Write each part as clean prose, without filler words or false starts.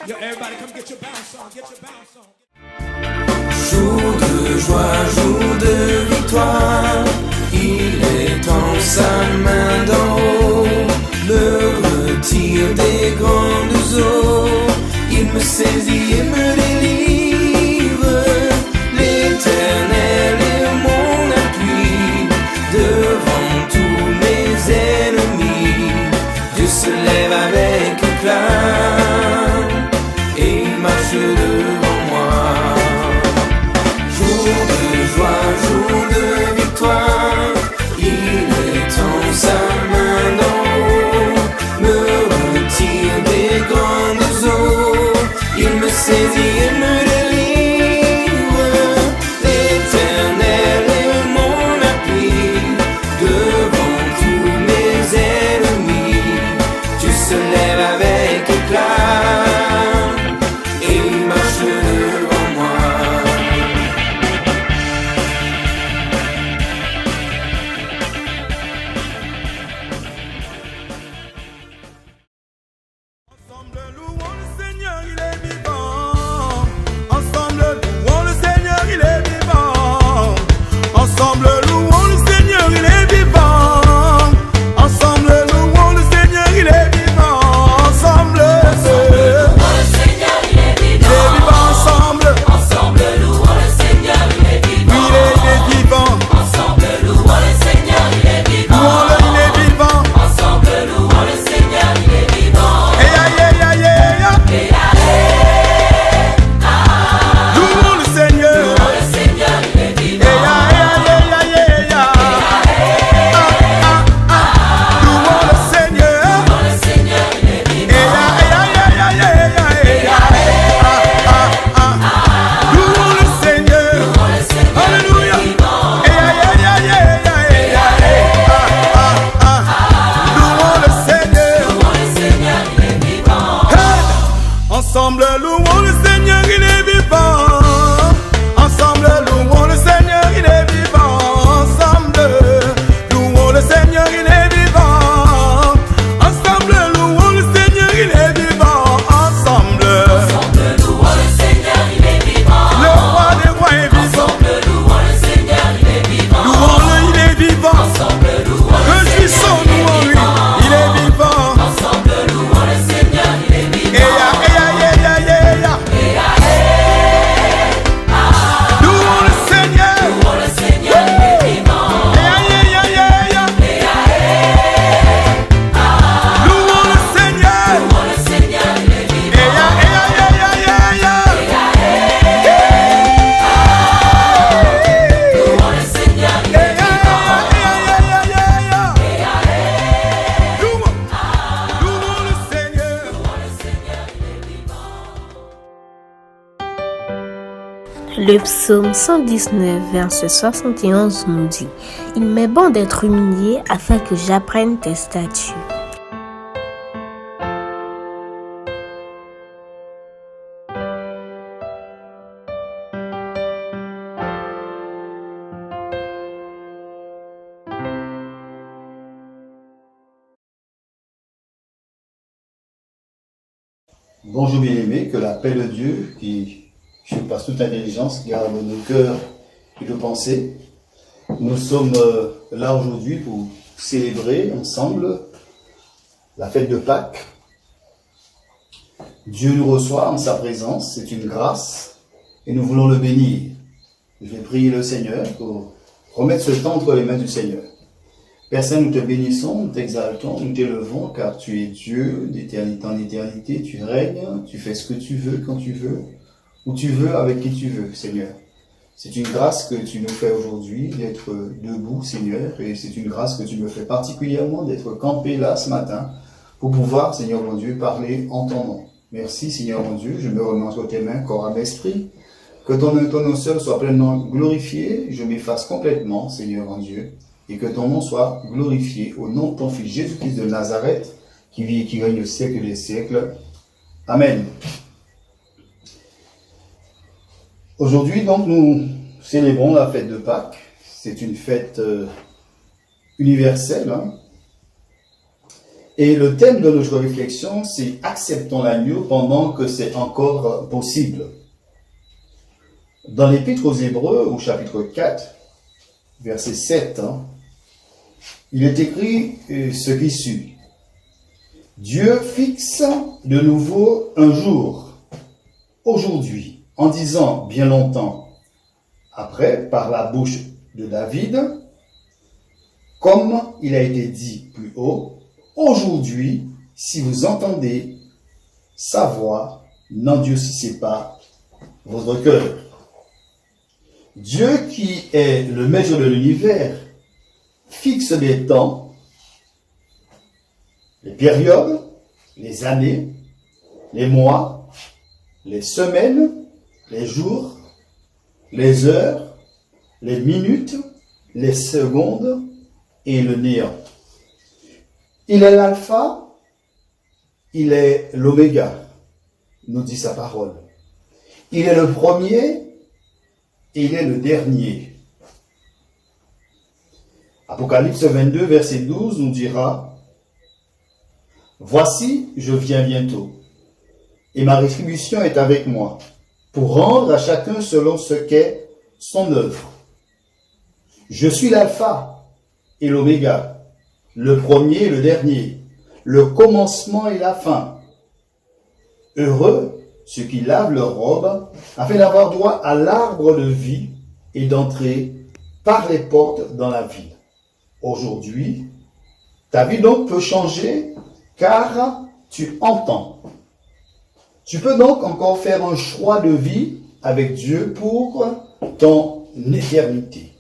Yo, everybody come get your bounce on, get your bounce on. Jour de joie, jour de victoire, il est en sa main d'en haut, me retire des grandes eaux, il me saisit et me délivre, l'Éternel est mon appui, devant tous mes ennemis, Dieu se lève avec éclat, et il marche devant moi. Jour de joie, jour de victoire, il est en sa main d'en haut, me retire des grandes eaux, il me saisit et me délivre, l'Éternel est mon appui, devant tous mes ennemis, Dieu se lève avec éclat, et il marche devant moi. Ensemble louons le Seigneur, il est vivant. Ensemble louons le Seigneur, il est vivant. Ensemble louons le Seigneur, il est vivant. Ensemble louons le Seigneur, il est vivant. Ensemble louons le Seigneur, il est vivant. Il est vivant ensemble. Ensemble louons le Seigneur, il est vivant. Oui, il est vivant. Ensemble louons le Seigneur, il est vivant. Louons-le, il est vivant. Ensemble louons le Seigneur, il est vivant. Hey, aïe, aïe, aïe, aïe, aïe. Et allez, Louons le Seigneur. louons le Seigneur, il est vivant. Hey, aïe, aïe, aïe, aïe, aïe, aïe. Louons le Seigneur. Louons le Seigneur, il est Hey, vivant. aïe, aïe, aïe, aïe, aïe, aïe, aïe. Louons le Seigneur. Louons le Seigneur, il Alléluia. est vivant. Hey, aïe, aïe, aïe, aïe, aïe, aïe. Louons le Seigneur. Louons le Seigneur, il est vivant. Hey. Ensemble, louons le Seigneur, il est vivant. Ensemble, louons le Seigneur, il est vivant. Ensemble, louons le Seigneur, il est vivant. Ensemble, louons le Seigneur, il est vivant. Ensemble, Ensemble louons le Seigneur, il est vivant. le roi des rois est vivant. Ensemble louons le Seigneur, il est vivant. Louons-le, il est vivant. Ensemble louons le Réjouissons-nous en lui, il est vivant. Ensemble louons le Seigneur, il est vivant. Et aïe, aïe, aïe, aïe, aïe, aïe. Et allez, Louons le Seigneur. louons le Seigneur, il est vivant. Et aïe, aïe, aïe, aïe, aïe. Et allez, Louons le Seigneur. louons le Seigneur, il est Et vivant. aïe, aïe, aïe, aïe, aïe, aïe. Louons le Seigneur, il Et est vivant. aïe, aïe, aïe, aïe, aïe. Louons le Seigneur. Louons le Seigneur, il est vivant. Le psaume 119, verset 71 nous dit « Il m'est bon d'être humilié afin que j'apprenne tes statuts. » Bonjour bien-aimés, que la paix de Dieu, qui surpasse toute intelligence, garde nos cœurs et nos pensées. Nous sommes là aujourd'hui pour célébrer ensemble la fête de Pâques. Dieu nous reçoit en sa présence, c'est une grâce, et nous voulons le bénir. Je vais prier le Seigneur pour remettre ce temps entre les mains du Seigneur. Père Saint, nous te bénissons, nous t'exaltons, nous t'élevons, car tu es Dieu d'éternité en éternité, tu règnes, tu fais ce que tu veux, quand tu veux, où tu veux, avec qui tu veux, Seigneur. C'est une grâce que tu nous fais aujourd'hui d'être debout, Seigneur, et c'est une grâce que tu me fais particulièrement d'être campé là ce matin pour pouvoir, Seigneur mon Dieu, parler en ton nom. Merci, Seigneur mon Dieu, je me remets entre tes mains, corps, âme, esprit, que ton nom seul soit pleinement glorifié, je m'efface complètement, Seigneur mon Dieu, et que ton nom soit glorifié au nom de ton Fils Jésus-Christ de Nazareth, qui vit et qui règne au siècle des siècles. Amen. Aujourd'hui, donc, nous célébrons la fête de Pâques. C'est une fête universelle. Et le thème de notre réflexion, c'est acceptons l'agneau pendant que c'est encore possible. Dans l'Épître aux Hébreux, au chapitre 4, verset 7, il est écrit ce qui suit. Dieu fixe de nouveau un jour, aujourd'hui, en disant bien longtemps, après, par la bouche de David, comme il a été dit plus haut, aujourd'hui, si vous entendez sa voix, n'endurcissez pas votre cœur. Dieu qui est le maître de l'univers fixe des temps, les périodes, les années, les mois, les semaines, les jours, les heures, les minutes, les secondes et le néant. Il est l'alpha, il est l'oméga, nous dit sa parole. Il est le premier, et il est le dernier. Apocalypse 22, verset 12 nous dira, « Voici, je viens bientôt, et ma rétribution est avec moi, pour rendre à chacun selon ce qu'est son œuvre. Je suis l'alpha et l'oméga, le premier et le dernier, le commencement et la fin. Heureux ceux qui lavent leurs robes, afin d'avoir droit à l'arbre de vie et d'entrer par les portes dans la ville. » Aujourd'hui, ta vie donc peut changer car tu entends. Tu peux donc encore faire un choix de vie avec Dieu pour ton éternité.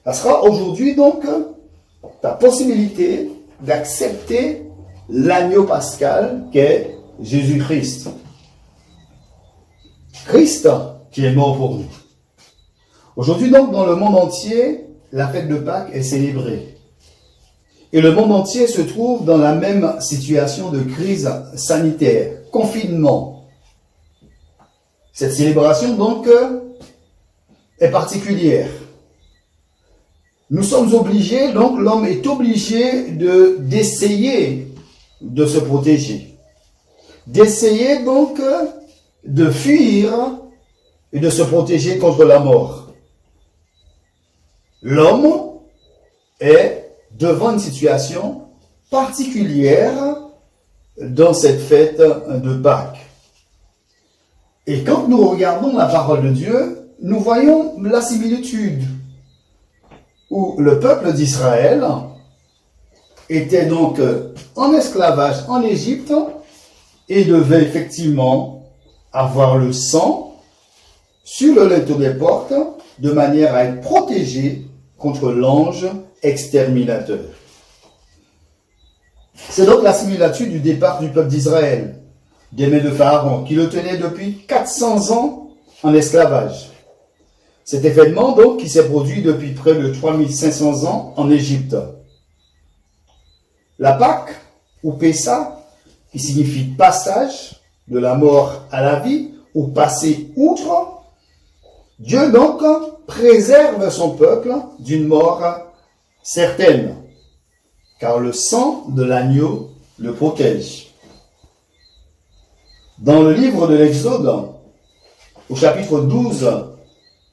Ça sera aujourd'hui donc ta possibilité d'accepter l'agneau pascal qu'est Jésus-Christ. Christ qui est mort pour nous. Aujourd'hui donc, dans le monde entier, la fête de Pâques est célébrée. Et le monde entier se trouve dans la même situation de crise sanitaire, confinement. Cette célébration donc est particulière. Nous sommes obligés, donc l'homme est obligé d'essayer de se protéger. D'essayer donc de fuir et de se protéger contre la mort. L'homme est devant une situation particulière dans cette fête de Pâques. Et quand nous regardons la parole de Dieu, nous voyons la similitude où le peuple d'Israël était donc en esclavage en Égypte et devait effectivement avoir le sang sur le linteau des portes de manière à être protégé contre l'ange exterminateur. C'est donc la similitude du départ du peuple d'Israël, des mains de Pharaon, qui le tenait depuis 400 ans en esclavage. Cet événement donc qui s'est produit depuis près de 3500 ans en Égypte. La Pâque, ou Pessa, qui signifie passage de la mort à la vie, ou passer outre, Dieu donc préserve son peuple d'une mort certaine, car le sang de l'agneau le protège. Dans le livre de l'Exode, au chapitre 12,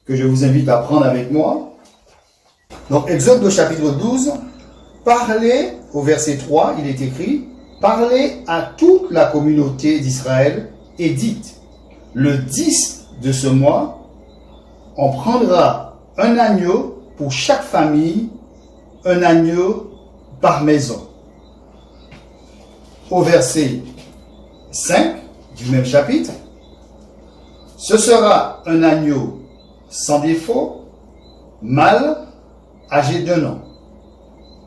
que je vous invite à prendre avec moi, donc Exode au chapitre 12, parlez, au verset 3, il est écrit, parlez à toute la communauté d'Israël et dites, le 10 de ce mois, on prendra un agneau pour chaque famille, un agneau par maison. Au verset 5 du même chapitre, ce sera un agneau sans défaut, mâle, âgé d'1 an.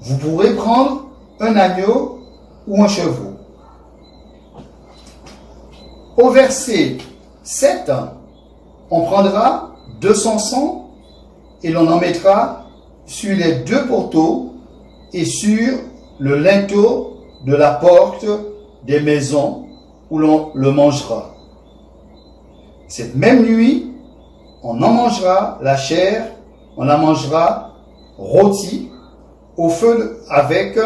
Vous pourrez prendre un agneau ou un chevreau. Au verset 7, on prendra de son sang et l'on en mettra sur les 2 poteaux et sur le linteau de la porte des maisons où l'on le mangera. Cette même nuit, on en mangera la chair, on la mangera rôtie au feu avec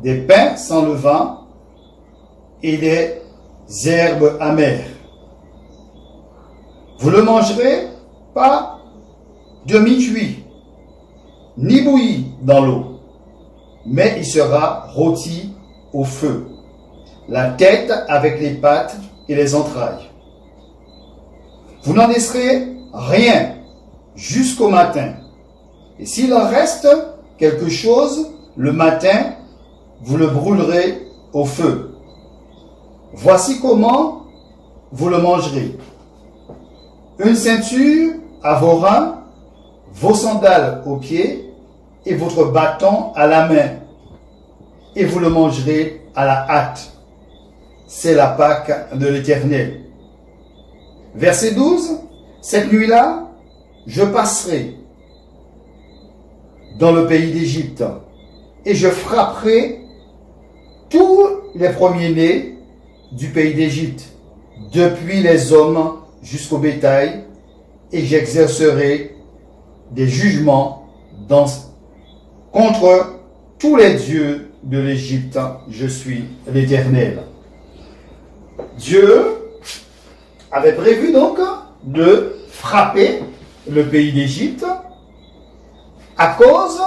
des pains sans levain et des herbes amères. Vous le mangerez pas demi-cuit, ni bouilli dans l'eau, mais il sera rôti au feu, la tête avec les pattes et les entrailles. Vous n'en laisserez rien jusqu'au matin. Et s'il en reste quelque chose, le matin, vous le brûlerez au feu. Voici comment vous le mangerez. Une ceinture à vos reins, vos sandales aux pieds et votre bâton à la main. Et vous le mangerez à la hâte. C'est la Pâque de l'Éternel. Verset 12. Cette nuit-là, je passerai dans le pays d'Égypte et je frapperai tous les premiers-nés du pays d'Égypte, depuis les hommes jusqu'au bétail, et j'exercerai des jugements contre tous les dieux de l'Égypte. Je suis l'Éternel. Dieu avait prévu donc de frapper le pays d'Égypte à cause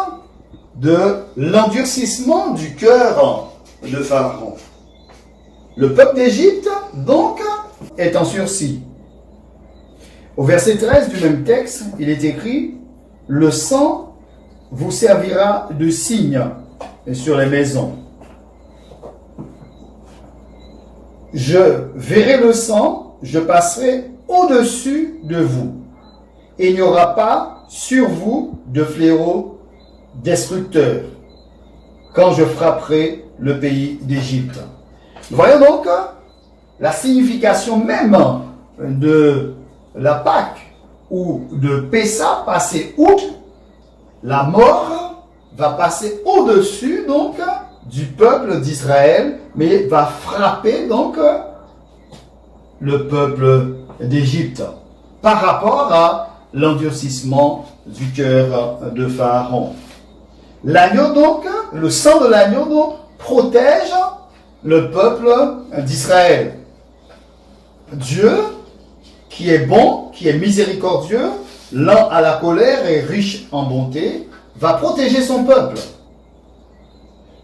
de l'endurcissement du cœur de Pharaon. Le peuple d'Égypte, donc, est en sursis. Au verset 13 du même texte, il est écrit « Le sang vous servira de signe sur les maisons. Je verrai le sang, je passerai au-dessus de vous. Et il n'y aura pas sur vous de fléau destructeur quand je frapperai le pays d'Égypte. » Voyons donc la signification même de la Pâque ou de Pessa, passer outre, la mort va passer au-dessus donc du peuple d'Israël, mais va frapper donc le peuple d'Égypte par rapport à l'endurcissement du cœur de Pharaon. L'agneau donc, le sang de l'agneau donc protège le peuple d'Israël. Dieu, qui est bon, qui est miséricordieux, lent à la colère et riche en bonté, va protéger son peuple.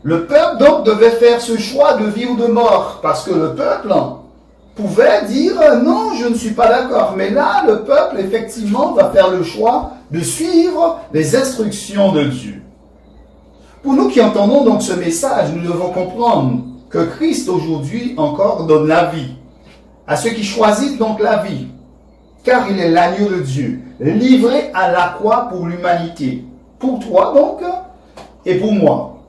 Le peuple donc devait faire ce choix de vie ou de mort, parce que le peuple pouvait dire non, je ne suis pas d'accord. Mais là, le peuple effectivement va faire le choix de suivre les instructions de Dieu. Pour nous qui entendons donc ce message, nous devons comprendre que Christ aujourd'hui encore donne la vie à ceux qui choisissent donc la vie, car il est l'agneau de Dieu, livré à la croix pour l'humanité, pour toi donc et pour moi.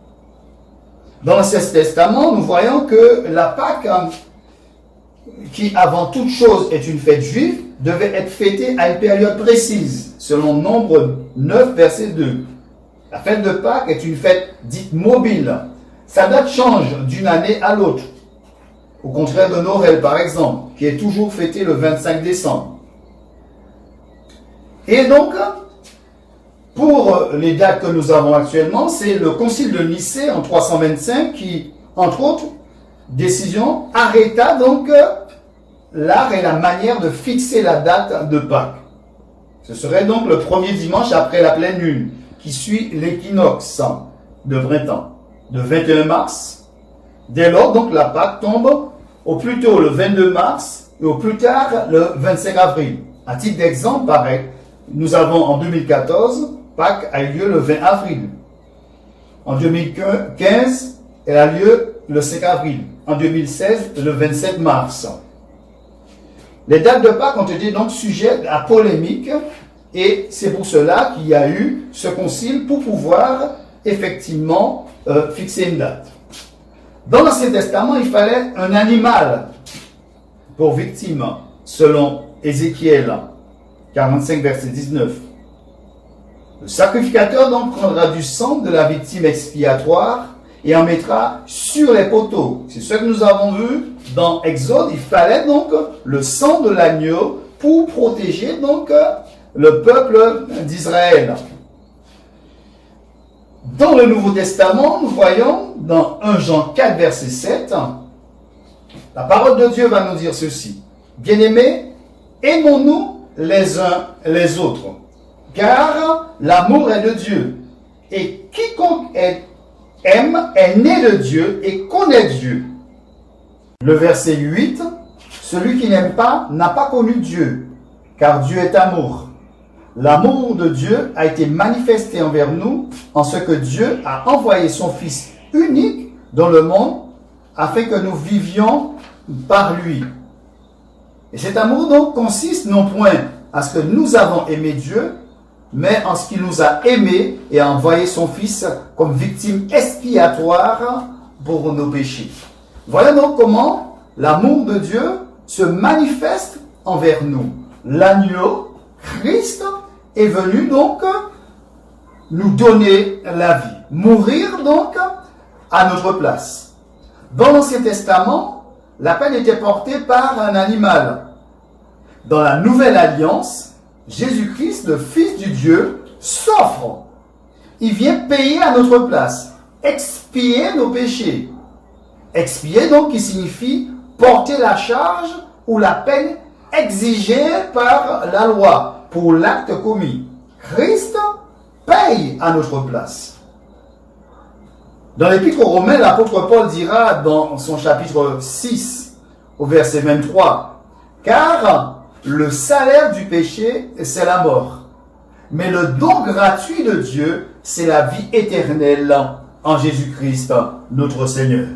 Dans l'Ancien Testament, nous voyons que la Pâque, qui avant toute chose est une fête juive, devait être fêtée à une période précise, selon Nombre 9, verset 2. La fête de Pâques est une fête dite mobile. Sa date change d'une année à l'autre. Au contraire de Noël, par exemple, qui est toujours fêté le 25 décembre. Et donc, pour les dates que nous avons actuellement, c'est le Concile de Nicée en 325 qui, entre autres décisions, arrêta donc l'art et la manière de fixer la date de Pâques. Ce serait donc le premier dimanche après la pleine lune, qui suit l'équinoxe de printemps, de 21 mars. Dès lors, donc, la Pâque tombe au plus tôt le 22 mars et au plus tard le 25 avril. À titre d'exemple, pareil, nous avons en 2014, Pâques a eu lieu le 20 avril. En 2015, elle a lieu le 5 avril. En 2016, le 27 mars. Les dates de Pâques ont été donc sujettes à polémique et c'est pour cela qu'il y a eu ce concile pour pouvoir effectivement fixer une date. Dans l'Ancien Testament, il fallait un animal pour victime, selon Ézéchiel 45, verset 19. Le sacrificateur donc prendra du sang de la victime expiatoire et en mettra sur les poteaux. C'est ce que nous avons vu dans Exode. Il fallait donc le sang de l'agneau pour protéger donc le peuple d'Israël. Dans le Nouveau Testament, nous voyons dans 1 Jean 4, verset 7, la parole de Dieu va nous dire ceci. Bien-aimés, aimons-nous les uns les autres, car l'amour est de Dieu. Et quiconque aime est né de Dieu et connaît Dieu. Le verset 8, celui qui n'aime pas n'a pas connu Dieu, car Dieu est amour. L'amour de Dieu a été manifesté envers nous en ce que Dieu a envoyé son Fils unique dans le monde afin que nous vivions par lui. Et cet amour donc consiste non point à ce que nous avons aimé Dieu, mais en ce qu'il nous a aimés et a envoyé son Fils comme victime expiatoire pour nos péchés. Voilà donc comment l'amour de Dieu se manifeste envers nous. L'agneau, Christ, est venu donc nous donner la vie, mourir donc à notre place. Dans l'Ancien Testament, la peine était portée par un animal. Dans la Nouvelle Alliance, Jésus-Christ, le Fils du Dieu, s'offre. Il vient payer à notre place, expier nos péchés. Expier donc qui signifie porter la charge ou la peine exigée par la loi pour l'acte commis. Christ paye à notre place. Dans l'Épître aux Romains, l'apôtre Paul dira dans son chapitre 6, au verset 23, « Car le salaire du péché, c'est la mort. Mais le don gratuit de Dieu, c'est la vie éternelle en Jésus-Christ, notre Seigneur. »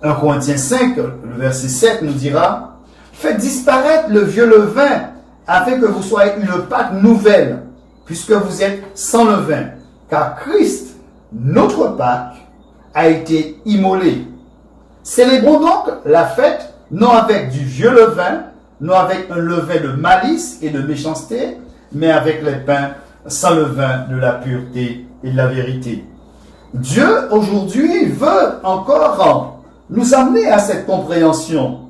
1 Corinthiens 5, le verset 7 nous dira, « Faites disparaître le vieux levain, afin que vous soyez une Pâque nouvelle, puisque vous êtes sans levain. Car Christ, notre Pâque, a été immolé. Célébrons donc la fête, non avec du vieux levain, non avec un levain de malice et de méchanceté, mais avec les pains sans levain de la pureté et de la vérité. » Dieu, aujourd'hui, veut encore nous amener à cette compréhension.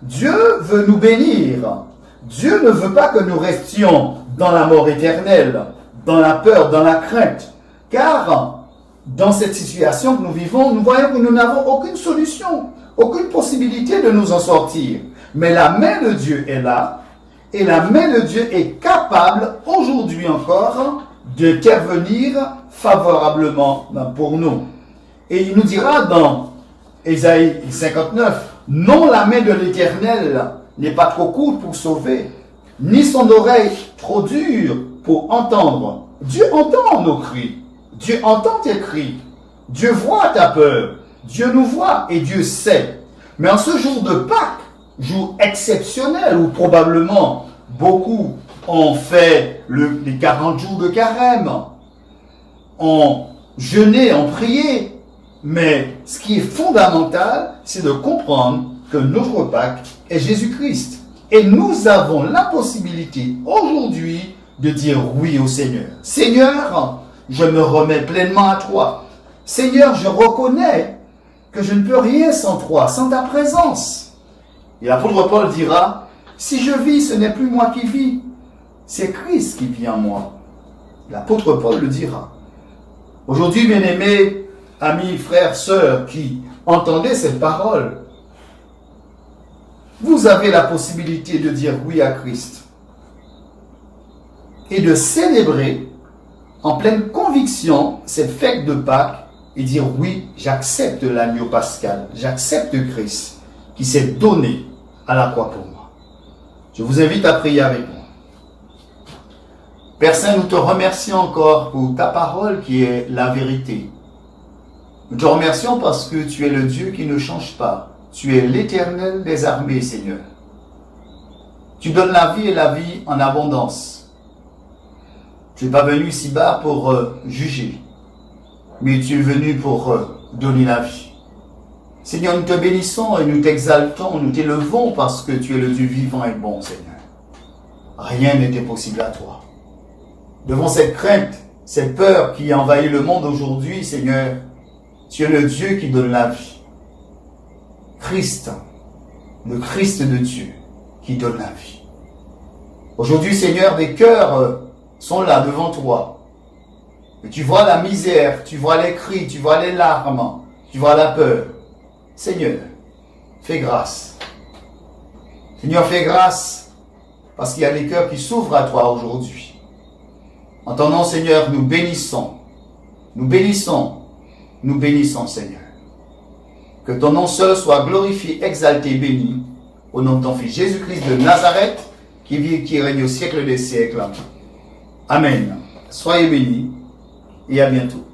Dieu veut nous bénir. Dieu ne veut pas que nous restions dans la mort éternelle, dans la peur, dans la crainte. Car dans cette situation que nous vivons, nous voyons que nous n'avons aucune solution, aucune possibilité de nous en sortir. Mais la main de Dieu est là, et la main de Dieu est capable, aujourd'hui encore, d'intervenir favorablement pour nous. Et il nous dira dans Ésaïe 59, « Non, la main de l'Éternel n'est pas trop courte pour sauver, ni son oreille trop dure pour entendre. » Dieu entend nos cris, Dieu entend tes cris, Dieu voit ta peur, Dieu nous voit et Dieu sait. Mais en ce jour de Pâques, jour exceptionnel où probablement beaucoup ont fait les 40 jours de carême, ont jeûné, ont prié. Mais ce qui est fondamental, c'est de comprendre que notre Pâques est Jésus-Christ. Et nous avons la possibilité aujourd'hui de dire oui au Seigneur. Seigneur, je me remets pleinement à toi. Seigneur, je reconnais que je ne peux rien sans toi, sans ta présence. Et l'apôtre Paul dira, si je vis, ce n'est plus moi qui vis, c'est Christ qui vit en moi. L'apôtre Paul le dira. Aujourd'hui, bien-aimés, amis, frères, sœurs qui entendez cette parole, vous avez la possibilité de dire oui à Christ et de célébrer en pleine conviction cette fête de Pâques et dire oui, j'accepte l'agneau pascal, j'accepte Christ qui s'est donné à la croix pour moi. Je vous invite à prier avec moi. Père Saint, nous te remercions encore pour ta parole qui est la vérité. Nous te remercions parce que tu es le Dieu qui ne change pas. Tu es l'Éternel des armées, Seigneur. Tu donnes la vie et la vie en abondance. Tu n'es pas venu ici-bas pour juger, mais tu es venu pour donner la vie. Seigneur, nous te bénissons et nous t'exaltons, nous t'élevons parce que tu es le Dieu vivant et bon, Seigneur. Rien n'était possible à toi. Devant cette crainte, cette peur qui envahit le monde aujourd'hui, Seigneur, tu es le Dieu qui donne la vie. Christ, le Christ de Dieu qui donne la vie. Aujourd'hui, Seigneur, des cœurs sont là devant toi. Et tu vois la misère, tu vois les cris, tu vois les larmes, tu vois la peur. Seigneur, fais grâce. Seigneur, fais grâce parce qu'il y a des cœurs qui s'ouvrent à toi aujourd'hui. En ton nom, Seigneur, nous bénissons. Nous bénissons. Nous bénissons, Seigneur. Que ton nom seul soit glorifié, exalté, béni. Au nom de ton Fils Jésus-Christ de Nazareth, qui vit et qui règne au siècle des siècles. Amen. Soyez bénis et à bientôt.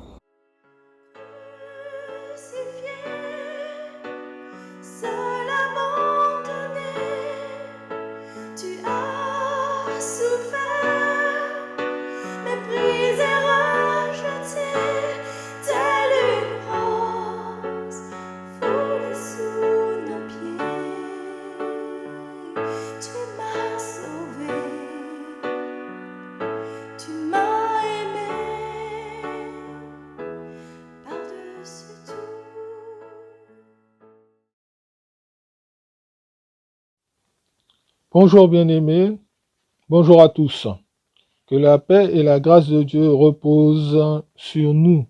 Seul abandonné, tu as souffert, méprisé, rejeté, telle une rose foulée sous nos pieds. Tu m'as sauvé, tu m'as aimé, par-dessus tout. Bonjour bien-aimés, bonjour à tous. Que la paix et la grâce de Dieu reposent sur nous.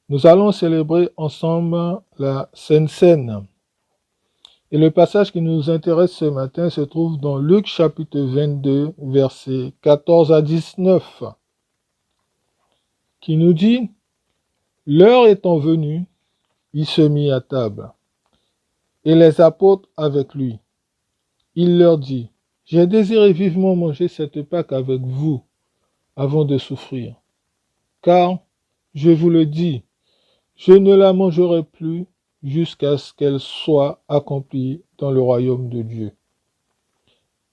Nous allons célébrer ensemble la Sainte Seine. Et le passage qui nous intéresse ce matin se trouve dans Luc chapitre 22, versets 14 à 19, qui nous dit « L'heure étant venue, il se mit à table, et les apôtres avec lui. Il leur dit, « J'ai désiré vivement manger cette Pâque avec vous avant de souffrir. Car, je vous le dis, je ne la mangerai plus jusqu'à ce qu'elle soit accomplie dans le royaume de Dieu. »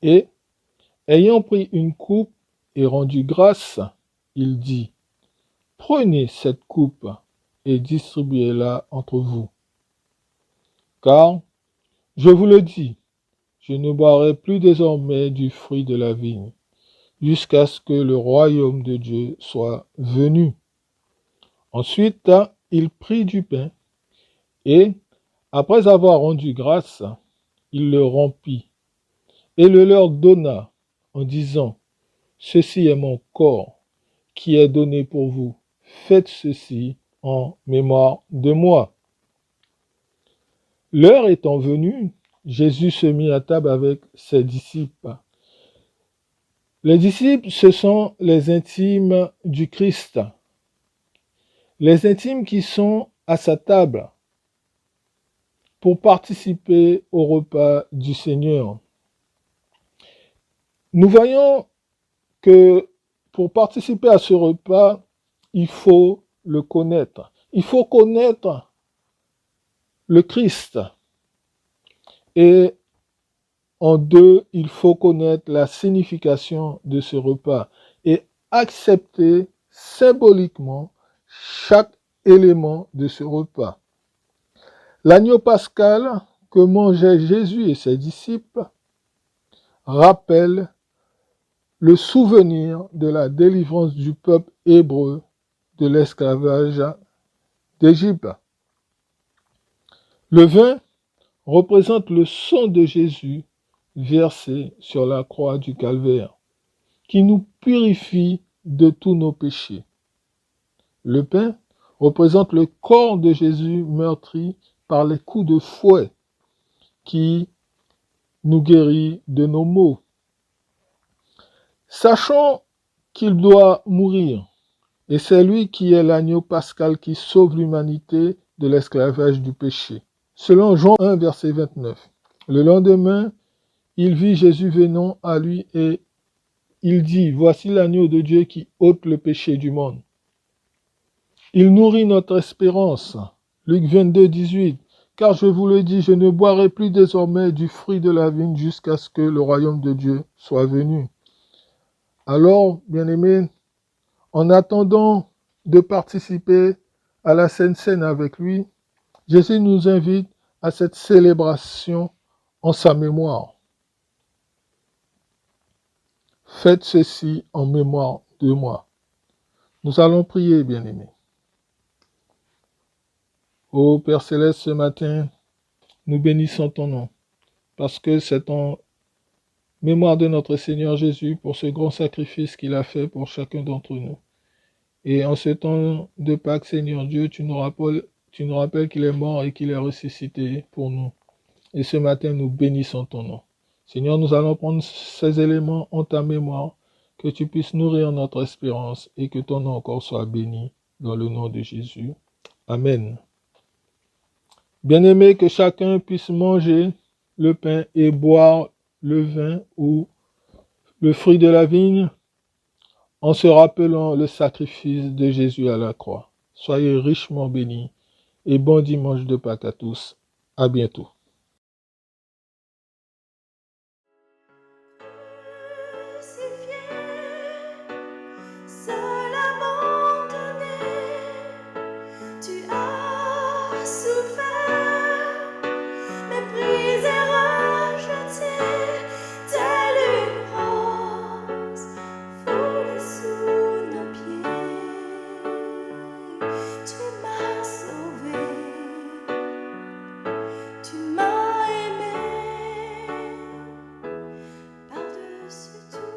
Et, ayant pris une coupe et rendu grâce, il dit, « Prenez cette coupe et distribuez-la entre vous. Car, je vous le dis, je ne boirai plus désormais du fruit de la vigne, jusqu'à ce que le royaume de Dieu soit venu. » Ensuite, il prit du pain, et, après avoir rendu grâce, il le rompit, et le leur donna, en disant, « Ceci est mon corps, qui est donné pour vous. Faites ceci en mémoire de moi. » L'heure étant venue, Jésus se mit à table avec ses disciples. Les disciples, ce sont les intimes du Christ. Les intimes qui sont à sa table pour participer au repas du Seigneur. Nous voyons que pour participer à ce repas, il faut le connaître. Il faut connaître le Christ. Et en deux, il faut connaître la signification de ce repas et accepter symboliquement chaque élément de ce repas. L'agneau pascal que mangeaient Jésus et ses disciples rappelle le souvenir de la délivrance du peuple hébreu de l'esclavage d'Égypte. Le vin représente le sang de Jésus versé sur la croix du Calvaire, qui nous purifie de tous nos péchés. Le pain représente le corps de Jésus meurtri par les coups de fouet, qui nous guérit de nos maux. Sachons qu'il doit mourir, et c'est lui qui est l'agneau pascal qui sauve l'humanité de l'esclavage du péché. Selon Jean 1, verset 29. Le lendemain, il vit Jésus venant à lui et il dit, « Voici l'agneau de Dieu qui ôte le péché du monde. » Il nourrit notre espérance. Luc 22, 18. « Car je vous le dis, je ne boirai plus désormais du fruit de la vigne jusqu'à ce que le royaume de Dieu soit venu. » Alors, bien-aimés, en attendant de participer à la Sainte Seine avec lui, Jésus nous invite à cette célébration en sa mémoire. Faites ceci en mémoire de moi. Nous allons prier, bien-aimés. Ô Père Céleste, ce matin, nous bénissons ton nom, parce que c'est en mémoire de notre Seigneur Jésus pour ce grand sacrifice qu'il a fait pour chacun d'entre nous. Et en ce temps de Pâques, Seigneur Dieu, tu nous rappelles qu'il est mort et qu'il est ressuscité pour nous. Et ce matin, nous bénissons ton nom. Seigneur, nous allons prendre ces éléments en ta mémoire, que tu puisses nourrir notre espérance et que ton nom encore soit béni dans le nom de Jésus. Amen. Bien-aimés, que chacun puisse manger le pain et boire le vin ou le fruit de la vigne en se rappelant le sacrifice de Jésus à la croix. Soyez richement bénis et bon dimanche de Pâques à tous. À bientôt. Crucifié, seul abandonné, tu as souffert, méprisé, rejeté, telle une rose foulée sous nos pieds. Tu m'as sauvé, tu m'as aimé par-dessus tout.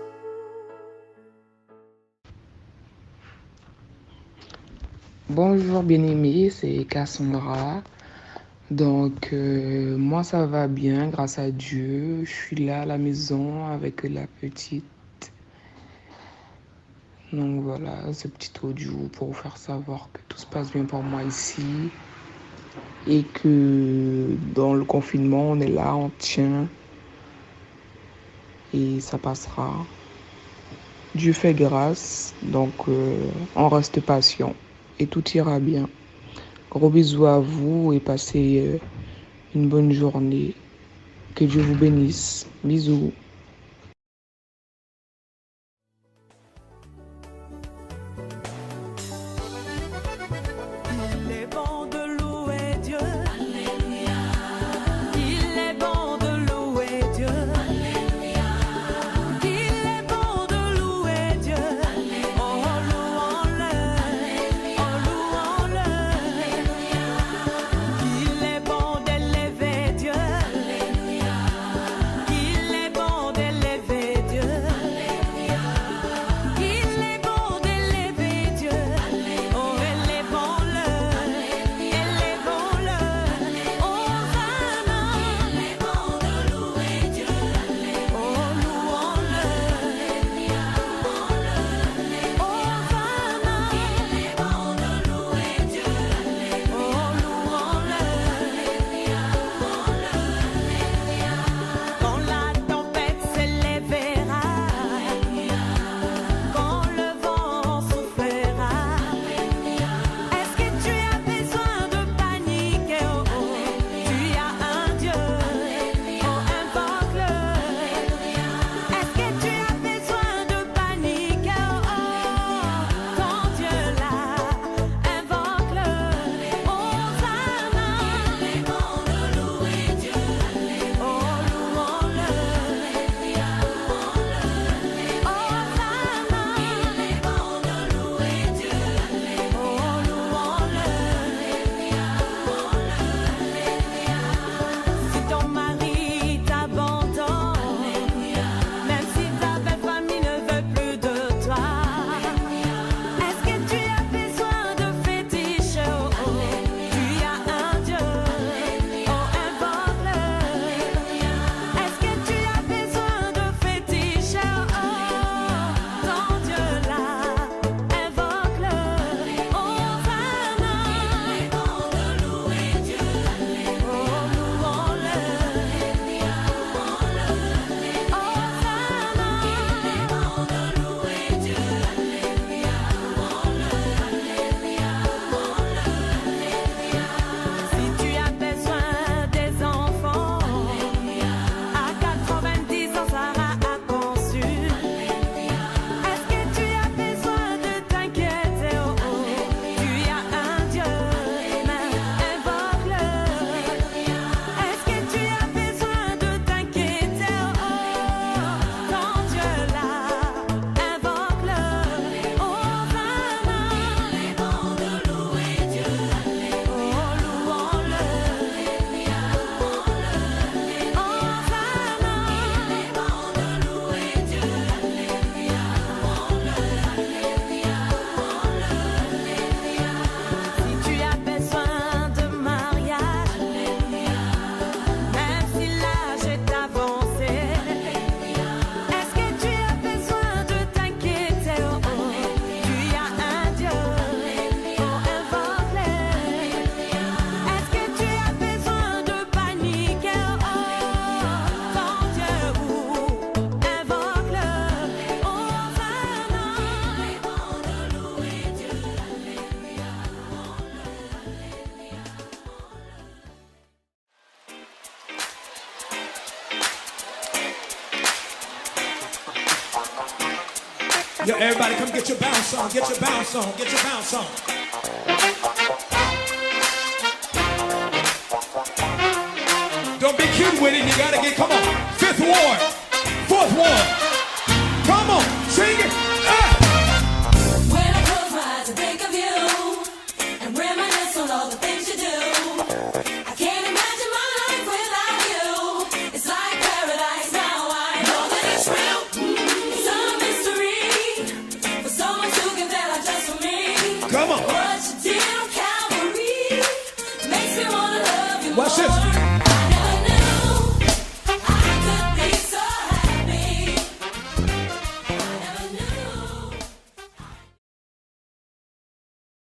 Bonjour bien-aimés, c'est Cassandra. Donc, moi ça va bien, grâce à Dieu. Je suis là à la maison avec la petite. Donc voilà, ce petit audio pour vous faire savoir que tout se passe bien pour moi ici. Et que dans le confinement, on est là, on tient. Et ça passera. Dieu fait grâce, donc on reste patient. Et tout ira bien. Gros bisous à vous et passez une bonne journée. Que Dieu vous bénisse. Bisous. Il est bon de louer Dieu. Alléluia. Il est bon de louer Dieu. Alléluia. Il est bon de louer Dieu. Alléluia. Oh, louons-le. Alléluia. Oh, louons-le. Alléluia. Il est bon d'élever Dieu. Alléluia. Il est bon Yo, everybody come get your bounce on, get your bounce on, get your bounce on. Don't be cute with it, you gotta get, come on. Fifth ward, fourth ward. Come on, sing it. When I close my eyes, I think of you and reminisce on all the things you do. I can't imagine my life without you. It's like paradise now. I know that it's real. It's a mystery for someone to give their life just for me. Come on. What you